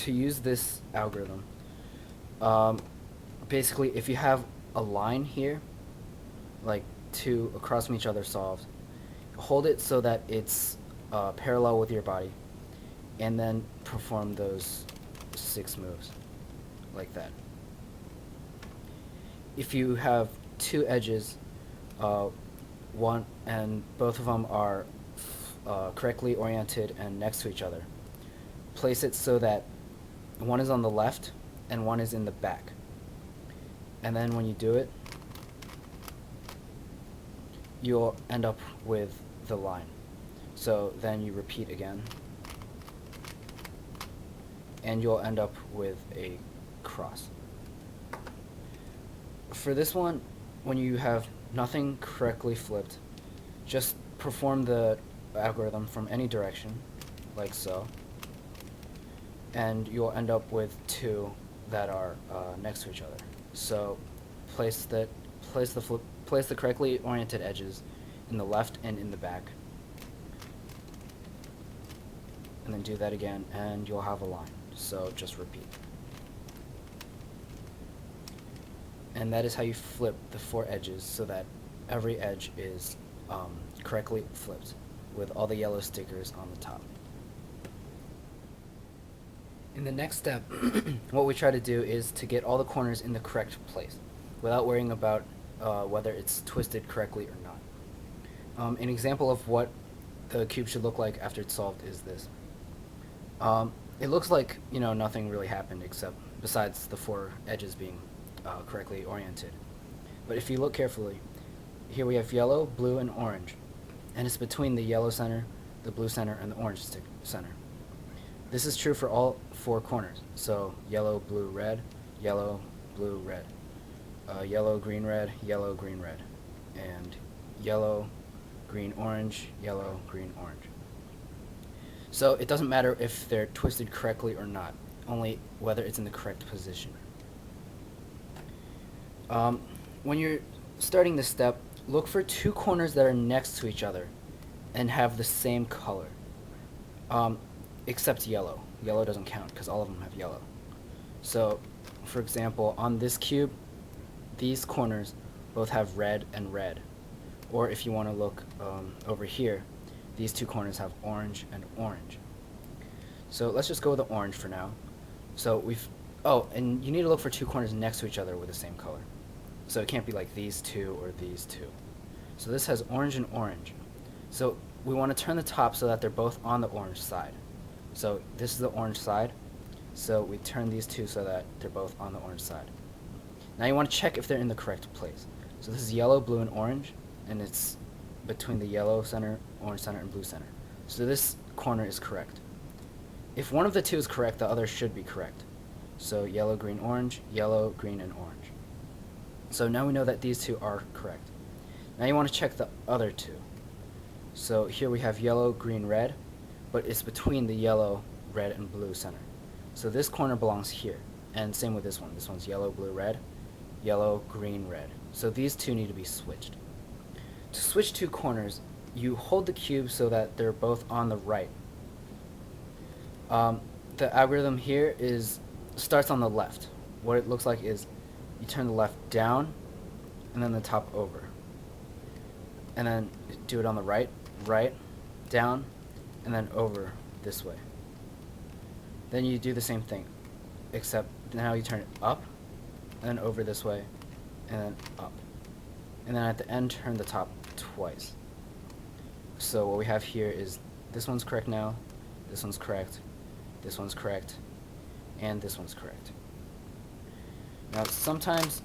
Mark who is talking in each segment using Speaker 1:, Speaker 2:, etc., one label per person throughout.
Speaker 1: to use this algorithm, um, basically if you have a line here, like two across from each other solved, hold it so that it's parallel with your body, and then perform those 6 moves, like that. If you have two edges, one and both of them are correctly oriented and next to each other, place it so that one is on the left and one is in the back. And then when you do it, you'll end up with the line. So then you repeat again, and you'll end up with a cross. For this one, when you have nothing correctly flipped, just perform the algorithm from any direction, like so, and you'll end up with two that are next to each other. So place the correctly oriented edges in the left and in the back, and then do that again, and you'll have a line. So just repeat. And that is how you flip the 4 edges so that every edge is correctly flipped with all the yellow stickers on the top. In the next step, what we try to do is to get all the corners in the correct place without worrying about whether it's twisted correctly or not. An example of what the cube should look like after it's solved is this. It looks like, nothing really happened except besides the 4 edges being correctly oriented. But if you look carefully, here we have yellow, blue, and orange, and it's between the yellow center, the blue center, and the orange center. This is true for all 4 corners. So yellow, blue, red, yellow, blue, red, yellow, green, red, yellow, green, red, and yellow, green, orange, yellow, green, orange. So it doesn't matter if they're twisted correctly or not, only whether it's in the correct position. When you're starting this step, look for 2 corners that are next to each other and have the same color, except yellow. Yellow doesn't count because all of them have yellow. So, for example, on this cube, these corners both have red and red. Or if you want to look over here, these 2 corners have orange and orange. So let's just go with the orange for now. So and you need to look for 2 corners next to each other with the same color. So it can't be like these 2 or these 2. So this has orange and orange. So we want to turn the top so that they're both on the orange side. So this is the orange side. So we turn these 2 so that they're both on the orange side. Now you want to check if they're in the correct place. So this is yellow, blue, and orange, and it's between the yellow center, orange center, and blue center. So this corner is correct. If one of the 2 is correct, the other should be correct. So yellow, green, orange, yellow, green, and orange. So now we know that these 2 are correct. Now you want to check the other 2. So here we have yellow, green, red, but it's between the yellow, red, and blue center. So this corner belongs here, and same with this one. This one's yellow, blue, red, yellow, green, red. So these 2 need to be switched. To switch 2 corners, you hold the cube so that they're both on the right. The algorithm here starts on the left. What it looks like is you turn the left down, and then the top over. And then do it on the right, down, and then over this way. Then you do the same thing, except now you turn it up, and then over this way, and then up. And then at the end, turn the top twice. So what we have here is this one's correct now, this one's correct, this one's correct, and this one's correct. Now sometimes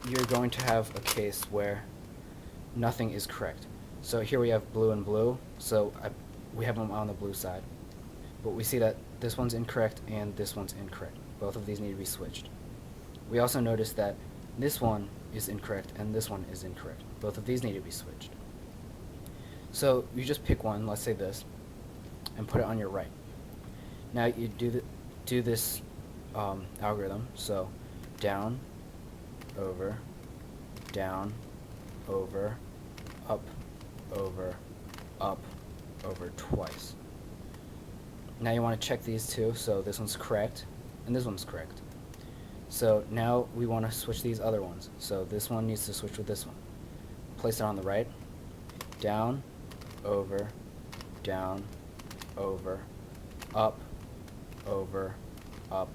Speaker 1: you're going to have a case where nothing is correct. So here we have blue and blue, so we have them on the blue side. But we see that this one's incorrect and this one's incorrect. Both of these need to be switched. We also notice that this one is incorrect and this one is incorrect. Both of these need to be switched. So you just pick one, let's say this, and put it on your right. Now you do this algorithm, so down, over, up, over twice. Now you want to check these two, so this one's correct, and this one's correct. So now we want to switch these other ones. So this one needs to switch with this one. Place it on the right, down, over, down, over, up, over, up,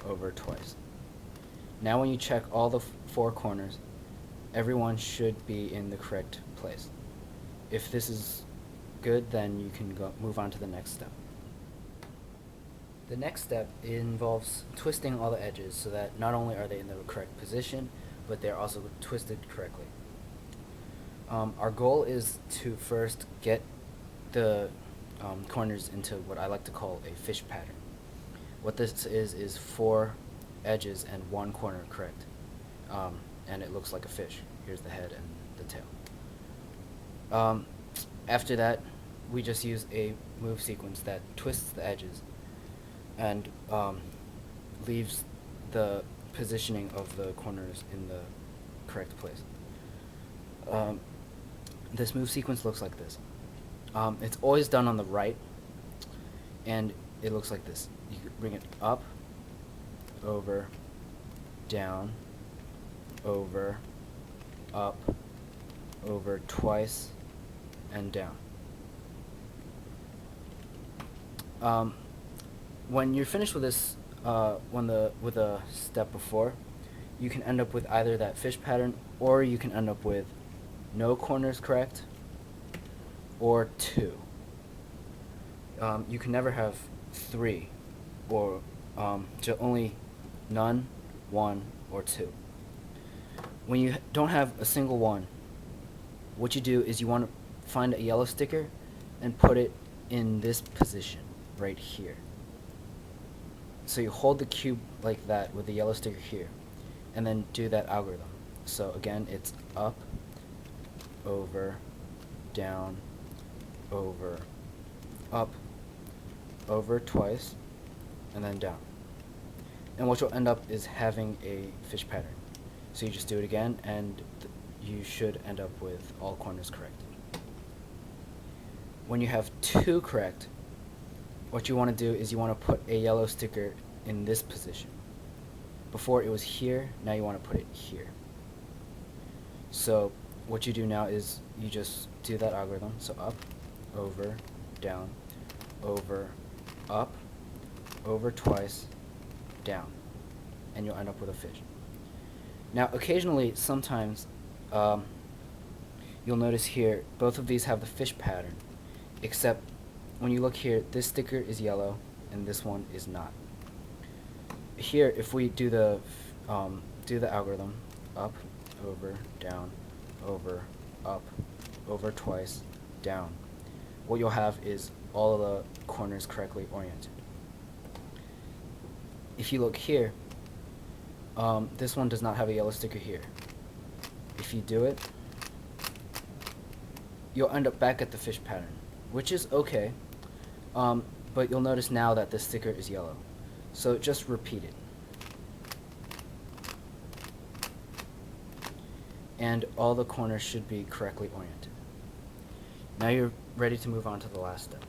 Speaker 1: over twice. Now when you check all the four corners, everyone should be in the correct place. If this is good, then you can move on to the next step. The next step involves twisting all the edges so that not only are they in the correct position, but they're also twisted correctly. Our goal is to first get the corners into what I like to call a fish pattern. What this is 4 edges and 1 corner correct. And it looks like a fish. Here's the head and the tail. After that, we just use a move sequence that twists the edges and leaves the positioning of the corners in the correct place. This move sequence looks like this. It's always done on the right, and it looks like this. You bring it up, over, down, over, up, over twice, and down. When you're finished with this, with a step before, you can end up with either that fish pattern, or you can end up with no corners correct, or 2. You can never have 3, or only none, 1, or 2. When you don't have a single one, what you do is you want to find a yellow sticker and put it in this position right here. So you hold the cube like that with the yellow sticker here, and then do that algorithm. So again, it's up, over, down, over, up, over twice, and then down. And what you'll end up is having a fish pattern. So you just do it again, and you should end up with all corners correct. When you have 2 correct, what you want to do is you want to put a yellow sticker in this position. Before it was here, now you want to put it here. So what you do now is you just do that algorithm. So up, over, down, over, up, over twice, down, and you'll end up with a fish. Now occasionally, sometimes, you'll notice here, both of these have the fish pattern, except when you look here, this sticker is yellow and this one is not. Here, if we do the algorithm, up, over, down, over, up, over twice, down, what you'll have is all of the corners correctly oriented. If you look here, this one does not have a yellow sticker here. If you do it, you'll end up back at the fish pattern, which is okay, but you'll notice now that this sticker is yellow. So just repeat it. And all the corners should be correctly oriented. Now you're ready to move on to the last step.